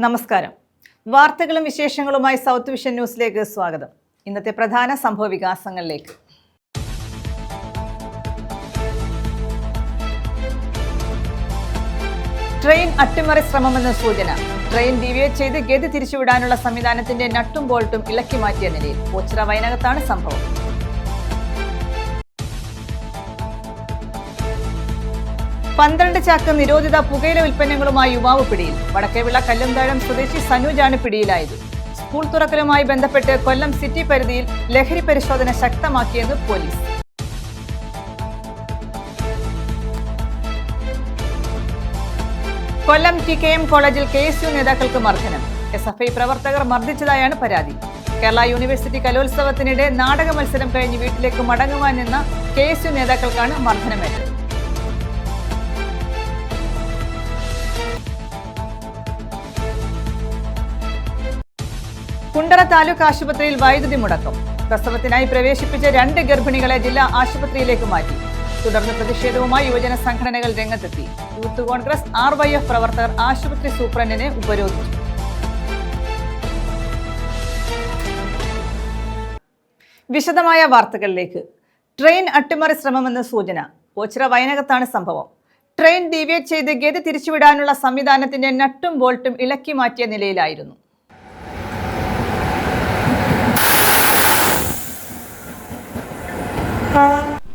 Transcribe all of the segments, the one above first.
നമസ്കാരം. വാർത്തകളും വിശേഷങ്ങളുമായി സൗത്ത് വിഷൻ ന്യൂസിലേക്ക് സ്വാഗതം. ഇന്നത്തെ പ്രധാന സംഭവ വികാസങ്ങളിലേക്ക്. ട്രെയിൻ അട്ടിമറി ശ്രമമെന്ന സൂചന. ട്രെയിൻ ഡീവിയേറ്റ് ചെയ്ത് ഗതി തിരിച്ചുവിടാനുള്ള സംവിധാനത്തിന്റെ നട്ടും ബോൾട്ടും ഇളക്കി മാറ്റിയ നിലയിൽ. ഓച്ചിറ വയനകത്താണ് സംഭവം. പന്ത്രണ്ട് ചാക്ക് നിരോധിത പുകയില ഉൽപ്പന്നങ്ങളുമായി യുവാവ് പിടിയിൽ. വടക്കേവിള കല്ലുംതാഴം സ്വദേശി സനൂജാണ് പിടിയിലായത്. സ്കൂൾ തുറക്കലുമായി ബന്ധപ്പെട്ട് കൊല്ലം സിറ്റി പരിധിയിൽ ലഹരി പരിശോധന ശക്തമാക്കിയെന്ന് പോലീസ്. കൊല്ലം TKM കോളേജിൽ KSU നേതാക്കൾക്ക് മർദ്ദനം. SFI പ്രവർത്തകർ മർദ്ദിച്ചതായാണ് പരാതി. കേരള യൂണിവേഴ്സിറ്റി കലോത്സവത്തിനിടെ നാടക മത്സരം കഴിഞ്ഞ് വീട്ടിലേക്ക് മടങ്ങുവാൻ നിന്ന KSU നേതാക്കൾക്കാണ് മർദ്ദനമേറ്റത്. കുണ്ടറ താലൂക്ക് ആശുപത്രിയിൽ വൈദ്യുതി മുടക്കം. പ്രസവത്തിനായി പ്രവേശിപ്പിച്ച 2 ഗർഭിണികളെ ജില്ലാ ആശുപത്രിയിലേക്ക് മാറ്റി. തുടർന്ന് പ്രതിഷേധവുമായി യുവജന സംഘടനകൾ രംഗത്തെത്തി. യൂത്ത് കോൺഗ്രസ് RYF പ്രവർത്തകർ ആശുപത്രി സൂപ്രണ്ടിനെ ഉപരോധിച്ചു. വിശദമായ വാർത്തകളിലേക്ക്. ട്രെയിൻ അട്ടിമറി ശ്രമമെന്ന സൂചന. ഓച്ചിറ വയനകത്താണ് സംഭവം. ട്രെയിൻ ഡീവിയേറ്റ് ചെയ്ത് ഗതി തിരിച്ചുവിടാനുള്ള സംവിധാനത്തിന്റെ നട്ടും ബോൾട്ടും ഇളക്കി മാറ്റിയ നിലയിലായിരുന്നു.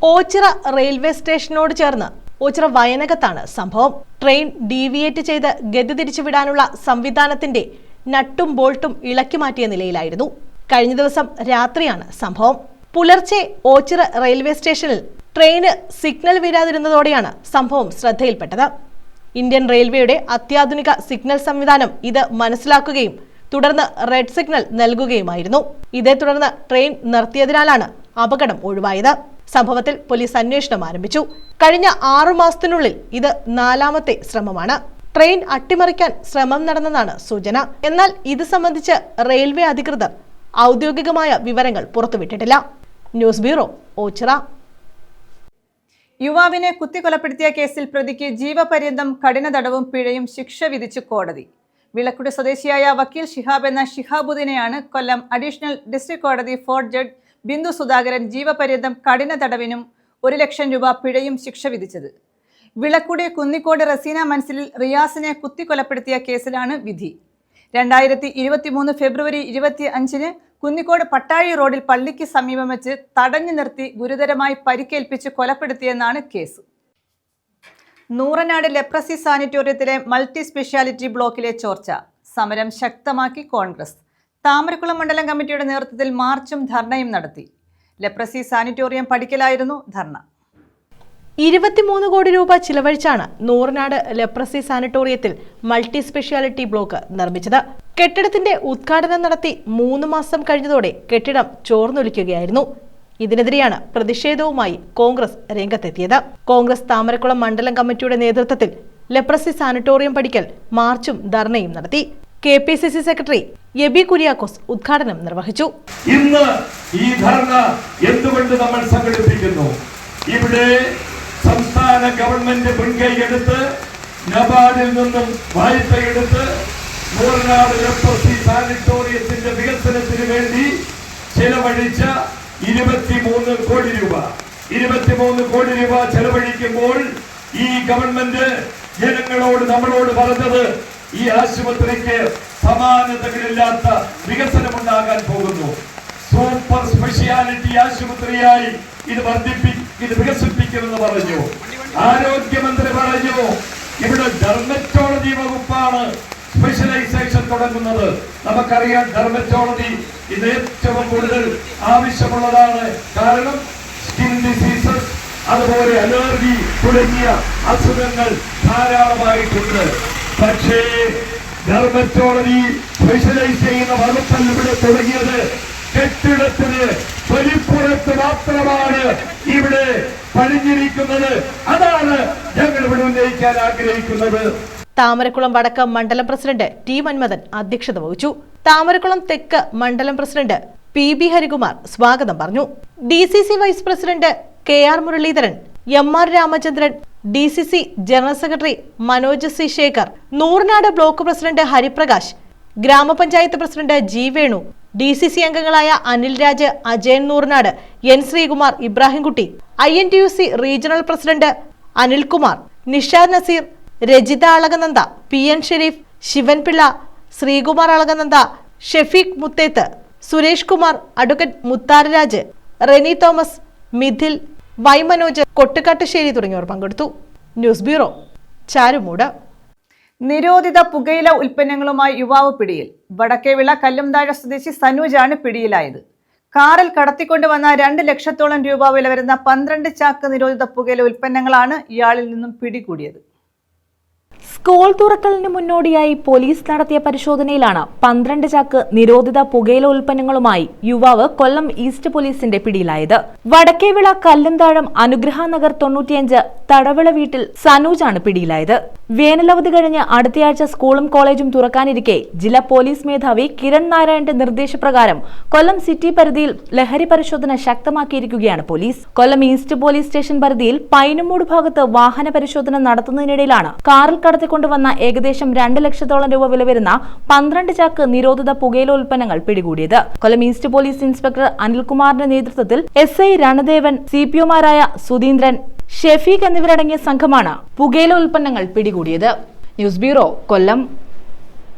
ഓച്ചിറ റെയിൽവേ സ്റ്റേഷനോട് ചേർന്ന് ഓച്ചിറ വയനകത്താണ് സംഭവം. ട്രെയിൻ ഡീവിയേറ്റ് ചെയ്ത് ഗതി തിരിച്ചുവിടാനുള്ള സംവിധാനത്തിന്റെ നട്ടും ബോൾട്ടും ഇളക്കി മാറ്റിയ നിലയിലായിരുന്നു. കഴിഞ്ഞ ദിവസം രാത്രിയാണ് സംഭവം. പുലർച്ചെ ഓച്ചിറ റെയിൽവേ സ്റ്റേഷനിൽ ട്രെയിന് സിഗ്നൽ വീഴാതിരുന്നതോടെയാണ് സംഭവം ശ്രദ്ധയിൽപ്പെട്ടത്. ഇന്ത്യൻ റെയിൽവേയുടെ അത്യാധുനിക സിഗ്നൽ സംവിധാനം ഇത് മനസ്സിലാക്കുകയും തുടർന്ന് റെഡ് സിഗ്നൽ നൽകുകയുമായിരുന്നു. ഇതേ തുടർന്ന് ട്രെയിൻ നിർത്തിയതിനാലാണ് അപകടം ഒഴിവായത്. സംഭവത്തിൽ പോലീസ് അന്വേഷണം ആരംഭിച്ചു. കഴിഞ്ഞ 6 മാസത്തിനുള്ളിൽ ഇത് 4ാമത്തെ ശ്രമമാണ്. ട്രെയിൻ അട്ടിമറിക്കാൻ ശ്രമം നടന്നെന്നാണ് സൂചന. എന്നാൽ ഇത് സംബന്ധിച്ച് റെയിൽവേ അധികൃതർ ഔദ്യോഗികമായ വിവരങ്ങൾ പുറത്തുവിട്ടിട്ടില്ല. News bureau, Ochira. യുവാവിനെ കുത്തിക്കൊലപ്പെടുത്തിയ കേസിൽ പ്രതിക്ക് ജീവപര്യന്തം കഠിന തടവും പിഴയും ശിക്ഷ വിധിച്ചു കോടതി. വിളക്കുടി സ്വദേശിയായ വക്കീൽ ഷിഹാബ് എന്ന ഷിഹാബുദ്ദീനെയാണ് കൊല്ലം അഡീഷണൽ ഡിസ്ട്രിക്ട് കോടതി 4th ജഡ്ജ് ബിന്ദു സുധാകരൻ ജീവപര്യന്തം കഠിന തടവിനും 1 ലക്ഷം രൂപ പിഴയും ശിക്ഷ വിധിച്ചത്. വിളക്കുടി കുന്നിക്കോട് റസീന മൻസിലിൽ റിയാസിനെ കുത്തിക്കൊലപ്പെടുത്തിയ കേസിലാണ് വിധി. 2023 ഫെബ്രുവരി 25-ന് കുന്നിക്കോട് പട്ടാഴി റോഡിൽ പള്ളിക്ക് സമീപം വെച്ച് തടഞ്ഞു നിർത്തി ഗുരുതരമായി പരിക്കേൽപ്പിച്ച് കൊലപ്പെടുത്തിയെന്നാണ് കേസ്. നൂറനാട് ലെപ്രസി സാനിറ്റോറിയത്തിലെ മൾട്ടി സ്പെഷ്യാലിറ്റി ബ്ലോക്കിലെ ചോർച്ച. സമരം ശക്തമാക്കി കോൺഗ്രസ്. താമരക്കുളം മണ്ഡലം കമ്മിറ്റിയുടെ നേതൃത്വത്തിൽ മാർച്ചും ധർണയും നടത്തി. ലെപ്രസി സാനിറ്റോറിയം പഠിക്കലായിരുന്നു ധർണ. 23 കോടി രൂപ ചിലവഴിച്ചാണ് നൂറനാട് ലെപ്രസി സാനിറ്റോറിയത്തിൽ മൾട്ടി സ്പെഷ്യാലിറ്റി ബ്ലോക്ക് നിർമ്മിച്ചത്. കെട്ടിടത്തിന്റെ ഉദ്ഘാടനം നടത്തി 3 മാസം കഴിഞ്ഞതോടെ കെട്ടിടം ചോർന്നൊലിക്കുകയായിരുന്നു. ഇതിനെതിരെയാണ് പ്രതിഷേധവുമായി കോൺഗ്രസ് രംഗത്തെത്തിയത്. കോൺഗ്രസ് താമരക്കുളം മണ്ഡലം കമ്മിറ്റിയുടെ നേതൃത്വത്തിൽ ലെപ്രസി സാനിറ്റോറിയം പഠിക്കൽ മാർച്ചും ധർണയും നടത്തി. KPCC സെക്രട്ടറി എബി കുര്യാക്കോസ് ഉദ്ഘാടനം നിർവഹിച്ചു. ഇന്ന് ഈ ധർണ എന്തുകൊണ്ട് നമ്മൾ സംഘടിപ്പിക്കുന്നു? ഇവിടെ സംസ്ഥാന ഗവൺമെന്റ് മുൻകൈയെടുത്ത് നബാർഡിൽ നിന്നും വായ്പയെടുത്ത് നൂറനാട് ലെപ്രസി സാനിറ്റോറിയത്തിന്റെ വികസനത്തിന് വേണ്ടി ചെലവഴിച്ച 23 കോടി രൂപ. 23 കോടി രൂപ ചെലവഴിക്കുമ്പോൾ ഈ ഗവൺമെന്റ് ജനങ്ങളോട് നമ്മളോട് പറഞ്ഞത് ഈ ആശുപത്രിക്ക് സമാനതകളില്ലാത്ത വികസനമുണ്ടാകാൻ പോകുന്നു. സൂപ്പർ സ്പെഷ്യാലിറ്റി ആശുപത്രിയായി ഇത് വികസിപ്പിക്കുമെന്ന് പറഞ്ഞു. ആരോഗ്യമന്ത്രി പറഞ്ഞു ഇവിടെ ഡെർമറ്റോളജി വകുപ്പാണ് സ്പെഷ്യലൈസേഷൻ തുടങ്ങുന്നത്. നമുക്കറിയാം ഡെർമറ്റോളജി ഇത് ഏറ്റവും കൂടുതൽ ആവശ്യമുള്ളതാണ്. കാരണം സ്കിൻ ഡിസീസസ്, അതുപോലെ അലർജി തുടങ്ങിയ അസുഖങ്ങൾ ധാരാളമായിട്ടുണ്ട്. പക്ഷേ ഡെർമറ്റോളജി സ്പെഷ്യലൈസ് ചെയ്യുന്ന വകുപ്പല്ല ഇവിടെ തുടങ്ങിയത്. കെട്ടിടത്തിന് വലിപ്പുറത്ത് മാത്രമാണ് ഇവിടെ പണിഞ്ഞിരിക്കുന്നത്. അതാണ് ഞങ്ങൾ ഇവിടെ ഉന്നയിക്കാൻ ആഗ്രഹിക്കുന്നത്. താമരക്കുളം വടക്ക് മണ്ഡലം പ്രസിഡന്റ് T മന്മഥൻ അധ്യക്ഷത വഹിച്ചു. താമരക്കുളം തെക്ക് മണ്ഡലം പ്രസിഡന്റ് PB ഹരികുമാർ സ്വാഗതം പറഞ്ഞു. DCC vice president KR Muraleedharan, MR Ramachandran, DCC general secretary Manoj C Shekhar, Nooranad block president Hariprakash, grama panchayat president G Venu, DCC അംഗങ്ങളായ Anil Raj, Ajayan Nooranad, N Sreekumar, Ibrahimkutty, INTUC regional president Anilkumar, Nishad Nazeer, Rajitha Alakananda, PN Sherif, Sivanpillai, Sreekumar Alakananda, Shefeeq Muthethu, Suresh Kumar, advocate Mutharaj, Reni Thomas, Mithil, Y Manoj, Kottukattusseri തുടങ്ങിയവർ പങ്കെടുത്തു. News bureau, Charummood. നിരോധിത പുകയില ഉൽപ്പന്നങ്ങളുമായി യുവാവ് പിടിയിൽ. വടക്കേവിള കല്ലുംതാഴ സ്വദേശി സനൂജാണ് പിടിയിലായത്. കാറിൽ കടത്തിക്കൊണ്ടുവന്ന 2 ലക്ഷത്തോളം രൂപ വില വരുന്ന 12 ചാക്ക് നിരോധിത പുകയില ഉൽപ്പന്നങ്ങളാണ് ഇയാളിൽ നിന്നും പിടികൂടിയത്. സ്കൂൾ തുറക്കലിന് മുന്നോടിയായി പോലീസ് നടത്തിയ പരിശോധനയിലാണ് 12 ചാക്ക് നിരോധിത പുകയില ഉൽപ്പന്നങ്ങളുമായി യുവാവ് കൊല്ലം ഈസ്റ്റ് പോലീസിന്റെ പിടിയിലായത്. വടക്കേവിള കല്ലുംതാഴം അനുഗ്രഹ നഗർ 95 തടവിള വീട്ടിൽ സനൂജാണ് പിടിയിലായത്. വേനലവധി കഴിഞ്ഞ് അടുത്തയാഴ്ച സ്കൂളും കോളേജും തുറക്കാനിരിക്കെ ജില്ലാ പോലീസ് മേധാവി കിരൺ നാരായണന്റെ നിർദ്ദേശപ്രകാരം കൊല്ലം സിറ്റി പരിധിയിൽ ലഹരി പരിശോധന ശക്തമാക്കിയിരിക്കുകയാണ് പോലീസ്. കൊല്ലം ഈസ്റ്റ് പോലീസ് സ്റ്റേഷൻ പരിധിയിൽ പൈനുമൂട് ഭാഗത്ത് വാഹന പരിശോധന നടത്തുന്നതിനിടയിലാണ് കാറിൽ കടത്തിക്കൊണ്ടുവന്ന ഏകദേശം 2 ലക്ഷത്തോളം രൂപ വില വരുന്ന 12 ചാക്ക് നിരോധിത പുകയില ഉൽപ്പന്നങ്ങൾ പിടികൂടിയത്. കൊല്ലം ഈസ്റ്റ് പോലീസ് ഇൻസ്പെക്ടർ അനിൽകുമാറിന്റെ നേതൃത്വത്തിൽ SI രണദേവൻ, CPOമാരായ സുധീന്ദ്രൻ, ഷെഫീഖ് എന്നിവരടങ്ങിയ സംഘമാണ് പുകയില ഉൽപ്പന്നങ്ങൾ പിടികൂടിയത്. ന്യൂസ് ബ്യൂറോ, കൊല്ലം.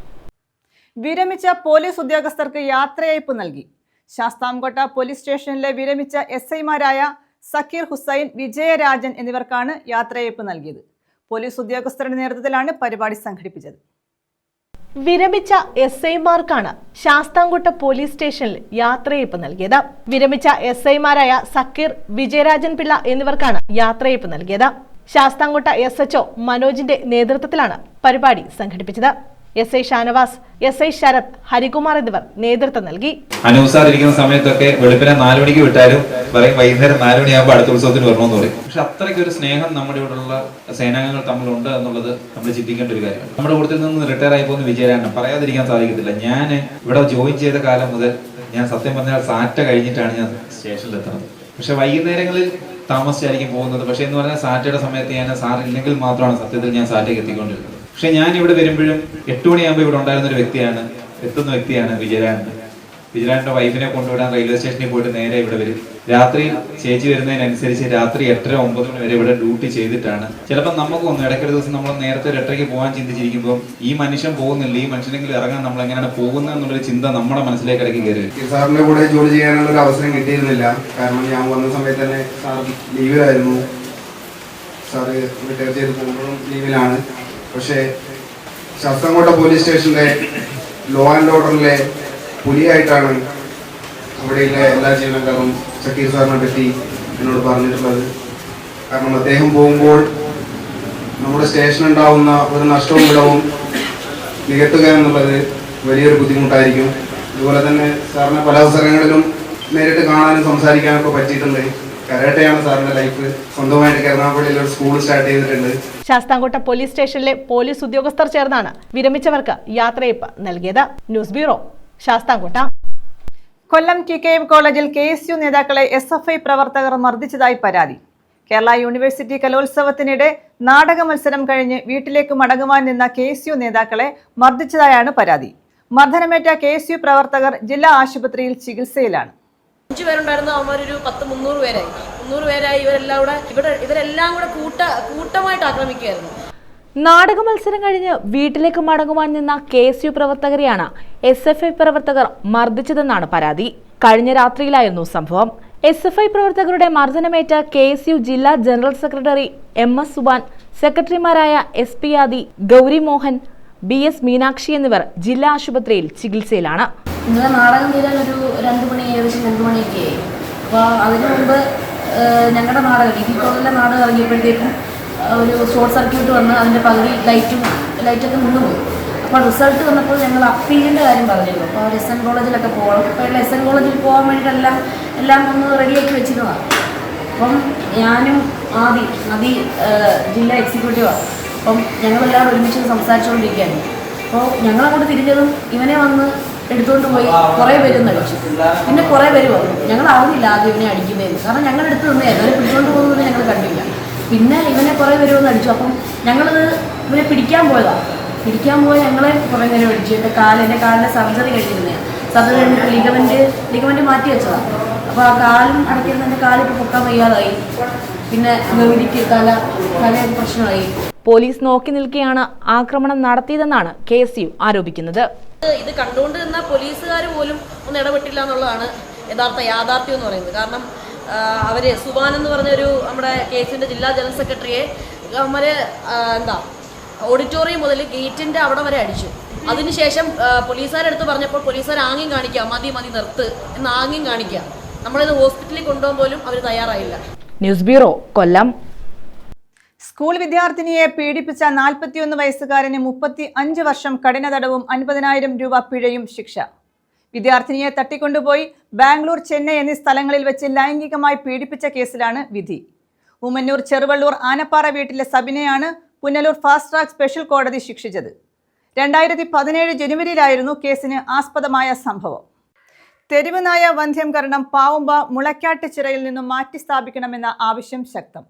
വിരമിച്ച പോലീസ് ഉദ്യോഗസ്ഥർക്ക് യാത്രയയപ്പ് നൽകി. ശാസ്താംകോട്ട പോലീസ് സ്റ്റേഷനിലെ വിരമിച്ച SIമാരായ സക്കീർ ഹുസൈൻ, വിജയരാജൻ എന്നിവർക്കാണ് യാത്രയയപ്പ് നൽകിയത്. പോലീസ് ഉദ്യോഗസ്ഥരുടെ നേതൃത്വത്തിലാണ് പരിപാടി സംഘടിപ്പിച്ചത്. വിരമിച്ച SIമാർക്കാണ് ശാസ്താംകോട്ട പോലീസ് സ്റ്റേഷനിൽ യാത്രയയപ്പ് നൽകിയത്. വിരമിച്ച SIമാരായ സക്കീർ, വിജയരാജൻ പിള്ള എന്നിവർക്കാണ് യാത്രയയപ്പ് നൽകിയത്. ശാസ്താംകോട്ട SHO മനോജിന്റെ നേതൃത്വത്തിലാണ് പരിപാടി സംഘടിപ്പിച്ചത്. SI ഷാനവാസ്, SI ശരത്, ഹരികുമാർ എന്നിവർ നേതൃത്വം നൽകി. അനൂസാർ ഇരിക്കുന്ന സമയത്തൊക്കെ വെളുപ്പിനെ 4 മണിക്ക് വിട്ടാലും പറയും വൈകുന്നേരം 4 മണിയാകുമ്പോൾ അടുത്ത ഉത്സവത്തിന് വരണമെന്ന് പറയും. പക്ഷെ അത്രയ്ക്ക് ഒരു സ്നേഹം നമ്മുടെ ഇവിടെയുള്ള സേനാംഗങ്ങൾ തമ്മിലുണ്ട് എന്നുള്ളത് നമ്മൾ ചിന്തിക്കേണ്ട ഒരു കാര്യമാണ്. നമ്മുടെ കൂട്ടത്തിൽ നിന്ന് റിട്ടയർ ആയി പോകുന്ന വിജയരാണ് പറയാതിരിക്കാൻ സാധിക്കത്തില്ല. ഞാൻ ഇവിടെ ജോയിൻ ചെയ്ത കാലം മുതൽ ഞാൻ സത്യം പറഞ്ഞാൽ സാറ്റ കഴിഞ്ഞിട്ടാണ് ഞാൻ സ്റ്റേഷനിൽ എത്തുന്നത്. പക്ഷെ വൈകുന്നേരങ്ങളിൽ താമസിച്ചായിരിക്കും പോകുന്നത്. പക്ഷെ എന്ന് പറഞ്ഞാൽ സാറ്റയുടെ സമയത്ത് ഞാൻ സാർ ഇല്ലെങ്കിൽ മാത്രമാണ് സത്യത്തിൽ ഞാൻ സാറ്റയ്ക്ക് എത്തിക്കൊണ്ടിരുന്നത്. പക്ഷെ ഞാൻ ഇവിടെ വരുമ്പോഴും 8 മണിയാകുമ്പോൾ ഇവിടെ ഉണ്ടായിരുന്ന ഒരു വ്യക്തിയാണ്, എത്തുന്ന വ്യക്തിയാണ് വിജയരാജൻ. വിജയരാജന്റെ വൈഫിനെ കൊണ്ടുവിടാൻ റെയിൽവേ സ്റ്റേഷനിൽ പോയിട്ട് നേരെ ഇവിടെ വരും. രാത്രി ചേച്ചി വരുന്നതിനനുസരിച്ച് രാത്രി 8:30 9 മണി വരെ ഇവിടെ ഡ്യൂട്ടി ചെയ്തിട്ടാണ്. ചിലപ്പോൾ നമുക്കൊന്നും ഇടയ്ക്കൊരു ദിവസം നമ്മൾ നേരത്തെ 8:30 പോകാൻ ചിന്തിച്ചിരിക്കുമ്പോൾ ഈ മനുഷ്യൻ പോകുന്നില്ല, ഈ മനുഷ്യനെങ്കിലും ഇറങ്ങാൻ നമ്മൾ എങ്ങനെയാണ് പോകുന്നത് എന്നുള്ളൊരു ചിന്ത നമ്മുടെ മനസ്സിലേക്ക് ഇടയ്ക്ക് കയറി. സാറിന്റെ കൂടെ ജോലി ചെയ്യാനുള്ള ഒരു അവസരം കിട്ടിയിരുന്നില്ല. കാരണം ഞാൻ വന്ന സമയത്ത് തന്നെ സാർ ലീവിലായിരുന്നു. സാറ് റിട്ടയർ ചെയ്ത് പോകുമ്പോഴും ലീവിലാണ്. പക്ഷേ ശാസ്താംകോട്ട പോലീസ് സ്റ്റേഷനിലെ ലോ ആൻഡ് ഓർഡറിലെ പുലിയായിട്ടാണ് അവിടെയുള്ള എല്ലാ ജീവനക്കാരും സക്കീർ സാറിനെ പറ്റി എന്നോട് പറഞ്ഞിട്ടുള്ളത്. കാരണം അദ്ദേഹം പോകുമ്പോൾ നമ്മുടെ സ്റ്റേഷനുണ്ടാവുന്ന ഒരു നഷ്ടവും വിടവും നികത്തുക എന്നുള്ളത് വലിയൊരു ബുദ്ധിമുട്ടായിരിക്കും. അതുപോലെ തന്നെ സാറിനെ പല അവസരങ്ങളിലും നേരിട്ട് കാണാനും സംസാരിക്കാനൊക്കെ പറ്റിയിട്ടുണ്ട്. കരാട്ടയാണ് സാറിന്റെ ലൈഫ്. സ്വന്തമായിട്ട് എറണാകുളത്തിൽ ഒരു സ്കൂൾ സ്റ്റാർട്ട് ചെയ്തിട്ടുണ്ട്. ശാസ്താംകോട്ട പോലീസ് സ്റ്റേഷനിലെ പോലീസ് ഉദ്യോഗസ്ഥർ ചേർന്നാണ് വിരമിച്ചവർക്ക് യാത്രയയപ്പ് നൽകിയത്. News bureau, Sasthamcotta. Kollam TKM കോളേജിൽ KSU നേതാക്കളെ SFI പ്രവർത്തകർ മർദ്ദിച്ചതായി പരാതി. കേരള യൂണിവേഴ്സിറ്റി കലോത്സവത്തിനിടെ നാടക മത്സരം കഴിഞ്ഞ് വീട്ടിലേക്ക് മടങ്ങുവാൻ നിന്ന KSU നേതാക്കളെ മർദ്ദിച്ചതായാണ് പരാതി. മർദ്ദനമേറ്റ KSU പ്രവർത്തകർ ജില്ലാ ആശുപത്രിയിൽ ചികിത്സയിലാണ്. 5 പേരുണ്ടായിരുന്നു. അവന്മാരൊരു 300 പേരായി. 300 പേരായി. ഇവരെല്ലാം കൂടെ കൂട്ടമായിട്ട് ആക്രമിക്കുകയായിരുന്നു. നാടക മത്സരം കഴിഞ്ഞ് വീട്ടിലേക്ക് മടങ്ങുവാൻ നിന്ന KSU പ്രവർത്തകരെയാണ് SFI പ്രവർത്തകർ മർദ്ദിച്ചതെന്നാണ് പരാതി. കഴിഞ്ഞ രാത്രിയിലായിരുന്നു സംഭവം. SFI പ്രവർത്തകരുടെ മർദ്ദനമേറ്റ KSU ജില്ലാ ജനറൽ സെക്രട്ടറി MS സുബാൻ, സെക്രട്ടറിമാരായ SP ആദി, ഗൗരി മോഹൻ, BS മീനാക്ഷി എന്നിവർ ജില്ലാ ആശുപത്രിയിൽ ചികിത്സയിലാണ്. ഇന്നലെ നാടകം തീരാൻ ഒരു 2 മണി, ഏകദേശം 2 മണിയൊക്കെ ആയി. അപ്പോൾ അതിനു മുമ്പ് ഞങ്ങളുടെ നാടകം കോളേജിലെ നാടകം ഇറങ്ങിയപ്പോഴത്തേക്കും ഒരു ഷോർട്ട് സർക്യൂട്ട് വന്ന് അതിൻ്റെ പകുതി ലൈറ്റൊക്കെ നിന്ന് പോയി. അപ്പോൾ റിസൾട്ട് വന്നപ്പോൾ ഞങ്ങൾ അപ്പീലിൻ്റെ കാര്യം പറഞ്ഞിരുന്നു. അപ്പോൾ SN കോളേജിലൊക്കെ പോകണം. അപ്പോൾ SN കോളേജിൽ പോകാൻ വേണ്ടിയിട്ടെല്ലാം ഒന്ന് റെഡിയാക്കി വെച്ചിരുന്നതാണ്. അപ്പം ഞാനും നദി ജില്ലാ എക്സിക്യൂട്ടീവാണ്. അപ്പം ഞങ്ങളെല്ലാവരും ഒരുമിച്ച് സംസാരിച്ചുകൊണ്ടിരിക്കുകയാണ്. അപ്പോൾ ഞങ്ങളങ്ങോട്ട് തിരിഞ്ഞതും ഇവനെ വന്ന് എടുത്തുകൊണ്ട് പോയി കുറേ പേര് അടിച്ചു. പിന്നെ കുറേ പേര് വന്നു. ഞങ്ങൾ അറിഞ്ഞില്ല ആദ്യം ഇവനെ അടിക്കുന്നതെന്ന്. കാരണം ഞങ്ങളെടുത്ത് നിന്നേ അവരെ പിടിച്ചുകൊണ്ട് പോകുന്നത് ഞങ്ങൾ കണ്ടില്ല. പിന്നെ ഇവനെ കുറേ പേര് വന്ന് അടിച്ചു. അപ്പം ഞങ്ങളിത് ഇവനെ പിടിക്കാൻ പോയതാണ്. പിടിക്കാൻ പോയ ഞങ്ങളെ കുറേ നേരം അടിച്ചു. എൻ്റെ കാലിൻ്റെ സർജറി കഴിഞ്ഞിരുന്നതാണ്. സർജറി കഴിഞ്ഞിട്ട് ലിഗമെൻറ്റ് മാറ്റി വെച്ചതാണ്. അപ്പോൾ ആ കാലും അടയ്ക്കുന്ന എൻ്റെ കാലിപ്പോൾ പൊക്കാൻ വയ്യാതായി. പിന്നെ ഗൗരിക്ക് തല പ്രശ്നമായി. പോലീസ് നോക്കി നിൽക്കെയാണ് ആക്രമണം നടത്തിയതെന്നാണ് KSU ആരോപിക്കുന്നത്. ഇത് കണ്ടുകൊണ്ട് നിന്ന പോലീസുകാർ പോലും ഒന്ന് ഇടപെട്ടില്ല എന്നുള്ളതാണ് യാഥാർത്ഥ്യം എന്ന് പറയുന്നത്. കാരണം അവർ സുബാൻ എന്ന് പറഞ്ഞൊരു നമ്മുടെ KSUവിൻ്റെ ജില്ലാ ജനറൽ സെക്രട്ടറിയെ അവരെ ഓഡിറ്റോറിയം മുതൽ ഗേറ്റിൻ്റെ അവിടെ വരെ അടിച്ചു. അതിനുശേഷം പോലീസുകാരെടുത്ത് പറഞ്ഞപ്പോൾ പോലീസുകാർ ആംഗ്യം കാണിക്കുക, മതി നിർത്ത് എന്ന് ആംഗ്യം കാണിക്കുക. നമ്മളിത് ഹോസ്പിറ്റലിൽ കൊണ്ടുപോകാൻ പോലും അവർ തയ്യാറായില്ല. ന്യൂസ് ബ്യൂറോ, കൊല്ലം. സ്കൂൾ വിദ്യാർത്ഥിനിയെ പീഡിപ്പിച്ച 41 വയസ്സുകാരന് 35 വർഷം കഠിന തടവും 50,000 രൂപ പിഴയും ശിക്ഷ. വിദ്യാർത്ഥിനിയെ തട്ടിക്കൊണ്ടുപോയി ബാംഗ്ലൂർ, ചെന്നൈ എന്നീ സ്ഥലങ്ങളിൽ വെച്ച് ലൈംഗികമായി പീഡിപ്പിച്ച കേസിലാണ് വിധി. ഉമ്മന്നൂർ ചെറുവള്ളൂർ ആനപ്പാറ വീട്ടിലെ സബിനെയാണ് പുനലൂർ ഫാസ്റ്റ് ട്രാക്ക് സ്പെഷ്യൽ കോടതി ശിക്ഷിച്ചത്. 2017 ജനുവരിയിലായിരുന്നു കേസിന് ആസ്പദമായ സംഭവം. തെരുവ് നായ വന്ധ്യം കാരണം പാവുമ്പ മുളയ്ക്കാട്ടുചിറയിൽ നിന്നും മാറ്റി സ്ഥാപിക്കണമെന്ന ആവശ്യം ശക്തം.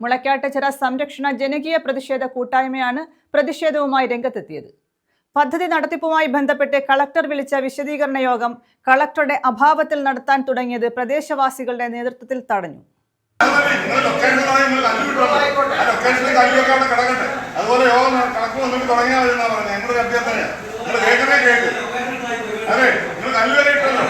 മുളയ്ക്കാട്ടുചിറ സംരക്ഷണ ജനകീയ പ്രതിഷേധ കൂട്ടായ്മയാണ് പ്രതിഷേധവുമായി രംഗത്തെത്തിയത്. പദ്ധതി നടത്തിപ്പുമായി ബന്ധപ്പെട്ട് കളക്ടർ വിളിച്ച വിശദീകരണ യോഗം കളക്ടറുടെ അഭാവത്തിൽ നടത്താൻ തുടങ്ങിയത് പ്രദേശവാസികളുടെ നേതൃത്വത്തിൽ തടഞ്ഞു. അതുപോലെ യോഗം കണക്ക് വന്നിട്ട് തുടങ്ങിയാൽ മതി എന്നാണ് പറഞ്ഞത്. ഞങ്ങളുടെ അഭ്യർത്ഥന നിങ്ങൾ അതെ നിങ്ങൾ കല്ലുവരെ ഇട്ടല്ലോ.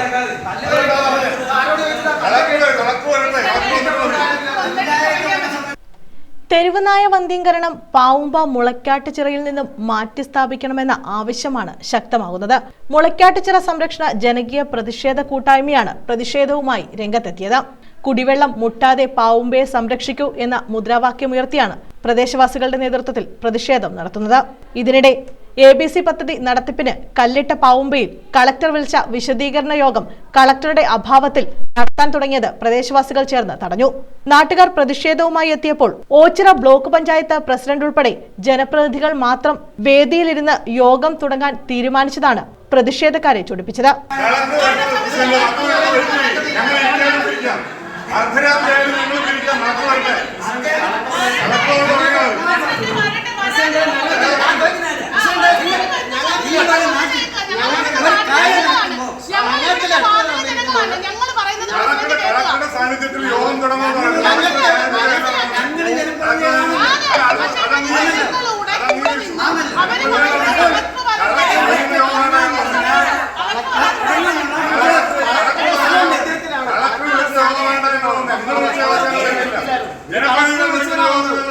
തെരുവുനായ വന്ധ്യീകരണം പാവുമ്പ മുളയ്ക്കാട്ടുചിറയിൽ നിന്നും മാറ്റി സ്ഥാപിക്കണമെന്ന ആവശ്യമാണ് ശക്തമാകുന്നത്. മുളയ്ക്കാട്ടുചിറ സംരക്ഷണ ജനകീയ പ്രതിഷേധ കൂട്ടായ്മയാണ് പ്രതിഷേധവുമായി രംഗത്തെത്തിയത്. കുടിവെള്ളം മുട്ടാതെ പാവുമ്പയെ സംരക്ഷിക്കൂ എന്ന മുദ്രാവാക്യമുയർത്തിയാണ് പ്രദേശവാസികളുടെ നേതൃത്വത്തിൽ പ്രതിഷേധം നടത്തുന്നത്. ഇതിനിടെ ABC പദ്ധതി നടത്തിപ്പിന് കല്ലിട്ട പാവുമ്പയിൽ കളക്ടർ വിളിച്ച വിശദീകരണ യോഗം കളക്ടറുടെ അഭാവത്തിൽ നടത്താൻ തുടങ്ങിയത് പ്രദേശവാസികൾ ചേർന്ന് തടഞ്ഞു. നാട്ടുകാർ പ്രതിഷേധവുമായി എത്തിയപ്പോൾ ഓച്ചിറ ബ്ലോക്ക് പഞ്ചായത്ത് പ്രസിഡന്റ് ഉൾപ്പെടെ ജനപ്രതിനിധികൾ മാത്രം വേദിയിലിരുന്ന് യോഗം തുടങ്ങാൻ തീരുമാനിച്ചതാണ് പ്രതിഷേധക്കാരെ ചൊടിപ്പിച്ചത്. സാന്നിധ്യത്തിൽ യോഗം തുടങ്ങുമെന്ന്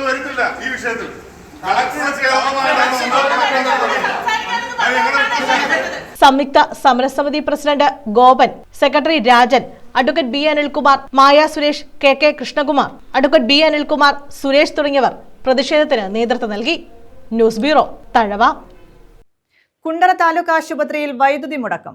വരുത്തില്ല ഈ വിഷയത്തിൽ. സംയുക്ത സമരസമിതി president Gopan, secretary Rajan, advocate B Anilkumar, Maya Suresh, KK Krishnakumar, advocate B Anilkumar, Suresh തുടങ്ങിയവർ പ്രതിഷേധത്തിന് നേതൃത്വം നൽകി. News bureau, Thazhava. കുണ്ടറ താലൂക്ക് ആശുപത്രിയിൽ വൈദ്യുതി മുടക്കം.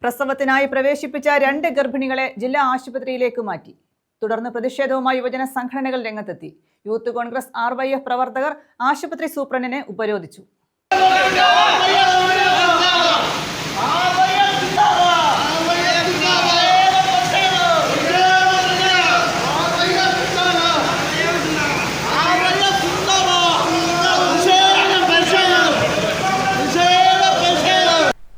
പ്രസവത്തിനായി പ്രവേശിപ്പിച്ച 2 ഗർഭിണികളെ ജില്ലാ ആശുപത്രിയിലേക്ക് മാറ്റി. തുടർന്ന് പ്രതിഷേധവുമായി യുവജന സംഘടനകൾ രംഗത്തെത്തി. യൂത്ത് കോൺഗ്രസ് RYF പ്രവർത്തകർ ആശുപത്രി സൂപ്രണ്ടിനെ ഉപരോധിച്ചു.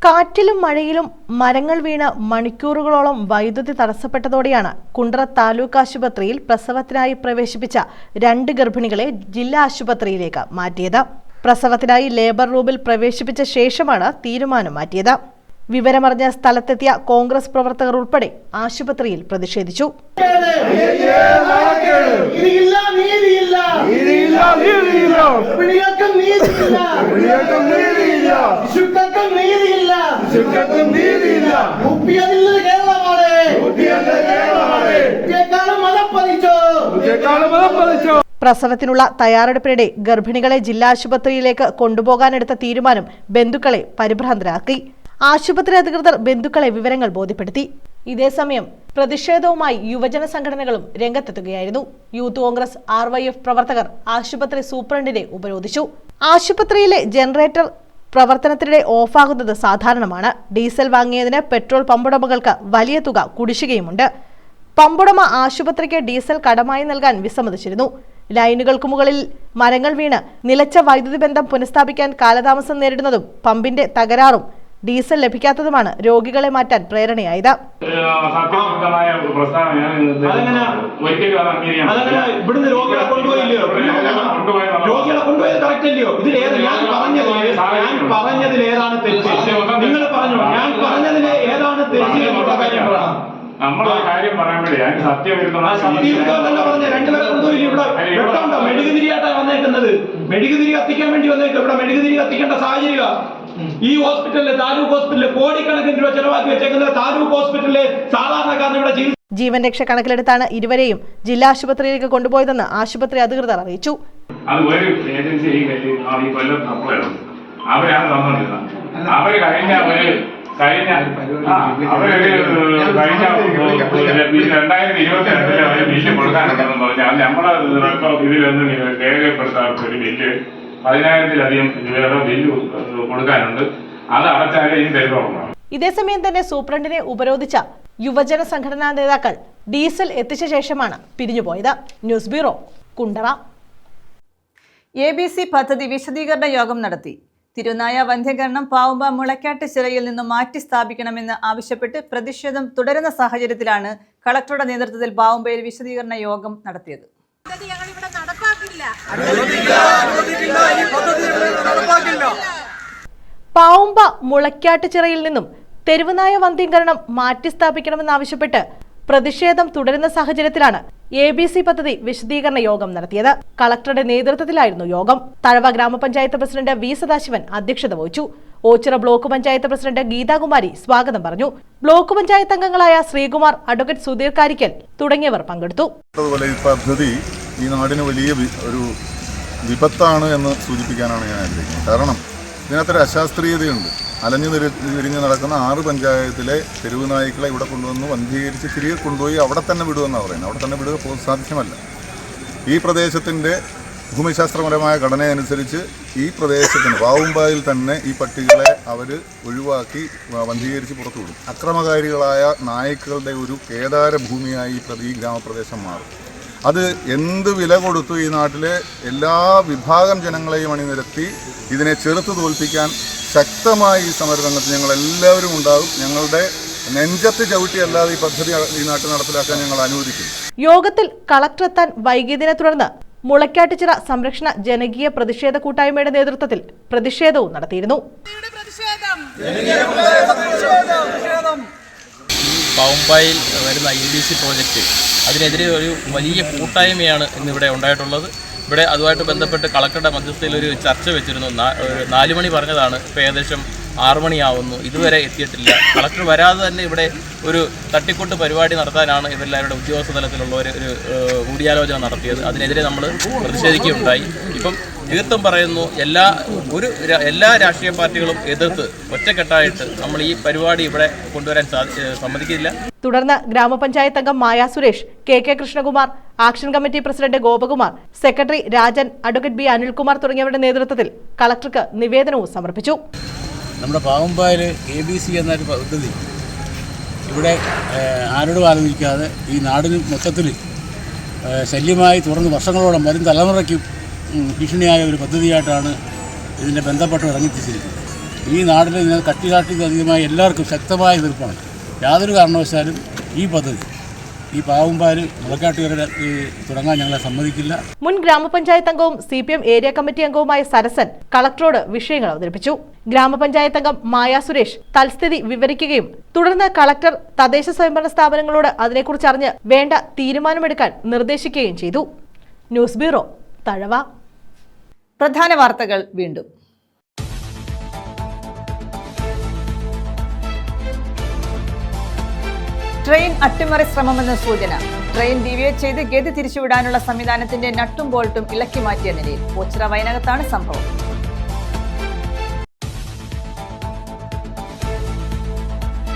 കാറ്റിലും മഴയിലും മരങ്ങൾ വീണ് മണിക്കൂറുകളോളം വൈദ്യുതി തടസ്സപ്പെട്ടതോടെയാണ് കുണ്ടറ താലൂക്ക് ആശുപത്രിയിൽ പ്രസവത്തിനായി പ്രവേശിപ്പിച്ച 2 ഗർഭിണികളെ ജില്ലാ ആശുപത്രിയിലേക്ക് മാറ്റിയത്. പ്രസവത്തിനായി ലേബർ റൂമിൽ പ്രവേശിപ്പിച്ച ശേഷമാണ് തീരുമാനം മാറ്റിയത്. വിവരമറിഞ്ഞ സ്ഥലത്തെത്തിയ കോൺഗ്രസ് പ്രവർത്തകർ ഉൾപ്പെടെ ആശുപത്രിയിൽ പ്രതിഷേധിച്ചു. പ്രസവത്തിനുള്ള തയ്യാറെടുപ്പിനിടെ ഗർഭിണികളെ ജില്ലാ ആശുപത്രിയിലേക്ക് കൊണ്ടുപോകാനെടുത്ത തീരുമാനം ബന്ധുക്കളെ പരിഭ്രാന്തരാക്കി. ആശുപത്രി അധികൃതർ ബന്ധുക്കളെ വിവരങ്ങൾ ബോധ്യപ്പെടുത്തി. ഇതേസമയം പ്രതിഷേധവുമായി യുവജന സംഘടനകളും രംഗത്തെത്തുകയായിരുന്നു. യൂത്ത് കോൺഗ്രസ് RYF പ്രവർത്തകർ ആശുപത്രി സൂപ്രണ്ടിനെ ഉപരോധിച്ചു. ആശുപത്രിയിലെ ജനറേറ്റർ പ്രവർത്തനത്തിനിടെ ഓഫാകുന്നത് സാധാരണമാണ്. ഡീസൽ വാങ്ങിയതിന് പെട്രോൾ പമ്പുടമകൾക്ക് വലിയ തുക കുടിശ്ശികയുമുണ്ട്. പമ്പുടമ ആശുപത്രിക്ക് ഡീസൽ കടമായി നൽകാൻ വിസമ്മതിച്ചിരുന്നു. ലൈനുകൾക്ക് മുകളിൽ മരങ്ങൾ വീണ് നിലച്ച വൈദ്യുതി ബന്ധം പുനഃസ്ഥാപിക്കാൻ കാലതാമസം നേരിടുന്നതും പമ്പിന്റെ തകരാറും ഡീസൽ ലഭിക്കാത്തതുമാണ് രോഗികളെ മാറ്റാൻ പ്രേരണയായത്. നമ്മളൊരു കാര്യം പറയുമ്പോഴേ അതിന് മെഴുകുതിരിയായിട്ടാണ് വന്നേക്കുന്നത്. മെഴുകുതിരി കത്തിക്കാൻ വേണ്ടി വന്നേക്കും. ഇവിടെ മെഴുകുതിരി കത്തിക്കേണ്ട സാഹചര്യം ഈ ഹോസ്പിറ്റലിലെ താലൂക്ക് ഹോസ്പിറ്റലിൽ കോടിക്കണക്കിന് രൂപ ചെലവാക്കി വെച്ചേക്കുന്നത് താലൂക്ക് ഹോസ്പിറ്റലിലെ സാധാരണക്കാരന് ഇവിടെ ജീവൻ രക്ഷ കണക്കിലെടുത്താണ് ഇരുവരെയും ജില്ലാ ആശുപത്രിയിലേക്ക് കൊണ്ടുപോയതെന്ന് ആശുപത്രി അധികൃതർ അറിയിച്ചു. അത് ഒരു ഏജൻസി ഈ കൊല്ലം അവരാണ് തന്നിരുന്നത്. അവര് കഴിഞ്ഞ 2022 അവര് ബില്ല് കൊടുക്കാനുണ്ടെന്ന് പറഞ്ഞാൽ നമ്മളെ ഇതിലൊന്നും രേഖപ്പെടുത്താത്ത ഒരു ബില്ല് 10,000-ലധികം രൂപയുടെ ബില്ല് കൊടുക്കാനുണ്ട്. അത് അടച്ചാലേ ഇനി തരുന്നുള്ളൂ. ഇതേസമയം തന്നെ സൂപ്രണ്ടിനെ ഉപരോധിച്ച യുവജന സംഘടനാ നേതാക്കൾ ഡീസൽ എത്തിച്ച ശേഷമാണ് പിരിഞ്ഞുപോയത്. News bureau, Kundara. ABC പദ്ധതി വിശദീകരണ യോഗം നടത്തി. തിരുനായ വന്ധ്യകരണം പാവുമ്പ മുളക്കാട്ട് ചിറയിൽ നിന്നും മാറ്റി സ്ഥാപിക്കണമെന്ന് ആവശ്യപ്പെട്ട് പ്രതിഷേധം തുടരുന്ന സാഹചര്യത്തിലാണ് കളക്ടറുടെ നേതൃത്വത്തിൽ പാവുമ്പയിൽ വിശദീകരണ യോഗം നടത്തിയത്. പാവുമ്പ മുളക്കാട്ട് ചിറയിൽ നിന്നും തെരുവുനായ വന്ധ്യീകരണം മാറ്റി സ്ഥാപിക്കണമെന്നാവശ്യപ്പെട്ട് പ്രതിഷേധം തുടരുന്ന സാഹചര്യത്തിലാണ് ABC പദ്ധതി വിശദീകരണ യോഗം നടത്തിയത്. കളക്ടറുടെ നേതൃത്വത്തിലായിരുന്നു യോഗം. തഴവ ഗ്രാമപഞ്ചായത്ത് പ്രസിഡന്റ് V സദാശിവൻ അധ്യക്ഷത വഹിച്ചു. ഓച്ചിറ ബ്ലോക്ക് പഞ്ചായത്ത് പ്രസിഡന്റ് ഗീതാകുമാരി സ്വാഗതം പറഞ്ഞു. ബ്ലോക്ക് പഞ്ചായത്ത് അംഗങ്ങളായ ശ്രീകുമാർ, അഡ്വക്കേറ്റ് സുധീർ കാരിക്കൽ തുടങ്ങിയവർ പങ്കെടുത്തു. ഈ പദ്ധതി ഈ നാടിന് വലിയ ഒരു വിപത്താണ് എന്ന് സൂചിപ്പിക്കാനാണ് ഞാൻ ആഗ്രഹിക്കുന്നത്. കാരണം ഇതിനകത്തൊരു അശാസ്ത്രീയതയുണ്ട്. അലഞ്ഞു തിരിഞ്ഞ് നടക്കുന്ന 6 പഞ്ചായത്തിലെ തെരുവ് നായ്ക്കളെ ഇവിടെ കൊണ്ടുവന്ന് വന്ധീകരിച്ച് തിരികെ കൊണ്ടുപോയി അവിടെ തന്നെ വിടുമെന്നാണ് പറയുന്നത്. അവിടെ തന്നെ വിടുക സാധ്യമല്ല. ഈ പ്രദേശത്തിൻ്റെ ഭൂമിശാസ്ത്രപരമായ ഘടനയനുസരിച്ച് ഈ പ്രദേശത്തിന് പാവുമ്പായിൽ തന്നെ ഈ പട്ടികളെ അവർ ഒഴിവാക്കി വന്ധീകരിച്ച് പുറത്തു വിടും. അക്രമകാരികളായ നായ്ക്കളുടെ ഒരു കേദാര ഭൂമിയായി ഈ ഗ്രാമപ്രദേശം മാറും. അത് എന്ത് വില കൊടുത്തു ഈ നാട്ടിലെ എല്ലാ വിഭാഗം ജനങ്ങളെയും അണിനിരത്തി ഇതിനെ ചെറുത്ത് തോൽപ്പിക്കാൻ ശക്തമായി ഈ സമരരംഗത്ത് ഞങ്ങളെല്ലാവരും ഉണ്ടാകും. ഞങ്ങളുടെ നെഞ്ചത്ത് ചവിട്ടിയല്ലാതെ ഈ പദ്ധതി ഈ നാട്ടിൽ നടപ്പിലാക്കാൻ ഞങ്ങൾ അനുവദിക്കും. യോഗത്തിൽ കളക്ടർ എത്താൻ വൈകിയതിനെ തുടർന്ന് മുളക്കാട്ടുചിറ സംരക്ഷണ ജനകീയ പ്രതിഷേധ കൂട്ടായ്മയുടെ നേതൃത്വത്തിൽ പ്രതിഷേധവും നടത്തിയിരുന്നു. പാവുമ്പായിൽ വരുന്ന ABC പ്രോജക്റ്റ് അതിനെതിരെ ഒരു വലിയ കൂട്ടായ്മയാണ് ഇന്നിവിടെ ഉണ്ടായിട്ടുള്ളത്. ഇവിടെ അതുമായിട്ട് ബന്ധപ്പെട്ട് കളക്ടറുടെ മധ്യസ്ഥയിൽ ഒരു ചർച്ച വെച്ചിരുന്നു. 4 മണി പറഞ്ഞതാണ്, ഇപ്പോൾ ഏകദേശം 6 മണിയാവുന്നു, ഇതുവരെ എത്തിയിട്ടില്ല. കളക്ടർ വരാതെ തന്നെ ഇവിടെ ഒരു തട്ടിക്കൂട്ട് പരിപാടി നടത്താനാണ് ഇവരെല്ലാവരുടെ ഉദ്യോഗസ്ഥ തലത്തിലുള്ള ഒരു കൂടിയാലോചന നടത്തിയത്. അതിനെതിരെ നമ്മൾ പ്രതിഷേധിക്കുകയുണ്ടായി. ഇപ്പം തീർത്തും പറയുന്നു, എല്ലാ രാഷ്ട്രീയ പാർട്ടികളും എതിർത്ത് ഒറ്റക്കെട്ടായിട്ട് നമ്മൾ ഈ പരിപാടി ഇവിടെ കൊണ്ടുവരാൻ സമ്മതിക്കില്ല. തുടർന്ന് ഗ്രാമപഞ്ചായത്ത് അംഗം Maya Suresh, KK Krishnakumar, action committee president Gopakumar, secretary Rajan, advocate B Anilkumar തുടങ്ങിയവരുടെ നേതൃത്വത്തിൽ കളക്ടർക്ക് നിവേദനവും സമർപ്പിച്ചു. നമ്മുടെ പാവുമ്പായിൽ ABC എന്നൊരു പദ്ധതി ഇവിടെ ആരോടും ആലോചിക്കാതെ ഈ നാടിന് മൊത്തത്തിൽ ശല്യമായി തുടർന്ന് വർഷങ്ങളോളം വരും തലമുറയ്ക്കും ഭീഷണിയായ ഒരു പദ്ധതിയായിട്ടാണ് ഇതിൻ്റെ ബന്ധപ്പെട്ട് ഇറങ്ങിത്തിരിച്ചിരിക്കുന്നത്. ഈ നാട്ടിൽ ഇതിനെ കട്ടികാട്ടിയധികമായി എല്ലാവർക്കും ശക്തമായ എതിർപ്പാണ്. യാതൊരു കാരണവശാലും ഈ പദ്ധതി ഈ പാവുമ്പാൽ മുളക്കാട്ടുകാരുടെ തുടങ്ങാൻ ഞങ്ങളെ സമ്മതിക്കില്ല. മുൻ ഗ്രാമപഞ്ചായത്ത് അംഗവും CPM ഏരിയ കമ്മിറ്റി അംഗവുമായ സരസൻ കളക്ടറോട് വിഷയങ്ങൾ അവതരിപ്പിച്ചു. ഗ്രാമപഞ്ചായത്ത് അംഗം മായ സുരേഷ് തൽസ്ഥിതി വിവരിക്കുകയും തുടർന്ന് കളക്ടർ തദ്ദേശ സ്വയംഭരണ സ്ഥാപനങ്ങളോട് അതിനെക്കുറിച്ച് അറിഞ്ഞ് വേണ്ട തീരുമാനമെടുക്കാൻ നിർദ്ദേശിക്കുകയും ചെയ്തു. News bureau, Thazhava. പ്രധാന വാർത്തകൾ വീണ്ടും. ട്രെയിൻ അട്ടിമറി ശ്രമമെന്ന സൂചന. ട്രെയിൻ ഡീവിയേറ്റ് ചെയ്ത് ഗതി തിരിച്ചുവിടാനുള്ള സംവിധാനത്തിന്റെ നട്ടും ബോൾട്ടും ഇളക്കി മാറ്റിയ നിലയിൽ. ഓച്ചിറ വയനകത്താണ് സംഭവം.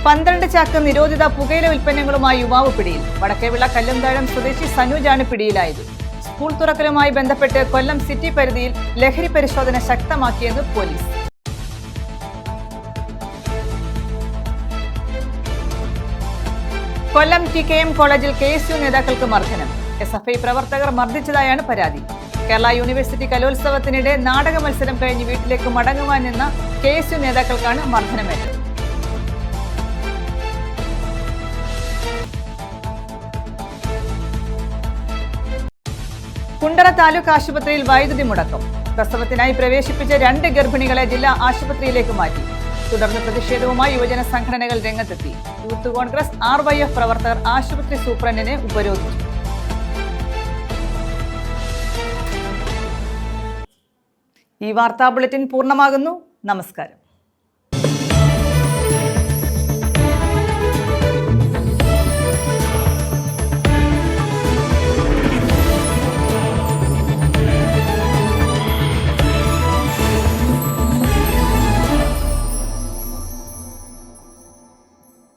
പന്ത്രണ്ട് ചാക്ക് നിരോധിത പുകയില ഉൽപ്പന്നങ്ങളുമായി യുവാവ് പിടിയിൽ. വടക്കേവിള കല്ലുംതാഴം സ്വദേശി സനൂജാണ് പിടിയിലായത്. സ്കൂൾ തുറക്കലുമായി ബന്ധപ്പെട്ട് കൊല്ലം സിറ്റി പരിധിയിൽ ലഹരി പരിശോധന ശക്തമാക്കിയത് പോലീസ്. കൊല്ലം TKM കോളേജിൽ KSU നേതാക്കൾക്ക് മർദ്ദനം. SFI പ്രവർത്തകർ മർദ്ദിച്ചതായാണ് പരാതി. കേരള യൂണിവേഴ്സിറ്റി കലോത്സവത്തിനിടെ നാടക മത്സരം കഴിഞ്ഞ് വീട്ടിലേക്ക് മടങ്ങുവാൻ നിന്ന KSU നേതാക്കൾക്കാണ് മർദ്ദനമേറ്റത്. കുണ്ടറ താലൂക്ക് ആശുപത്രിയിൽ വൈദ്യുതി മുടക്കം. പ്രസവത്തിനായി പ്രവേശിപ്പിച്ച 2 ഗർഭിണികളെ ജില്ലാ ആശുപത്രിയിലേക്ക് മാറ്റി. തുടർന്ന് പ്രതിഷേധവുമായി യുവജന സംഘടനകൾ രംഗത്തെത്തി. യൂത്ത് കോൺഗ്രസ് RYF പ്രവർത്തകർ ആശുപത്രി സൂപ്രണ്ടിനെ ഉപരോധിച്ചു. ഈ വാർത്താ ബുള്ളറ്റിൻ പൂർണ്ണമാകുന്നു. നമസ്കാരം.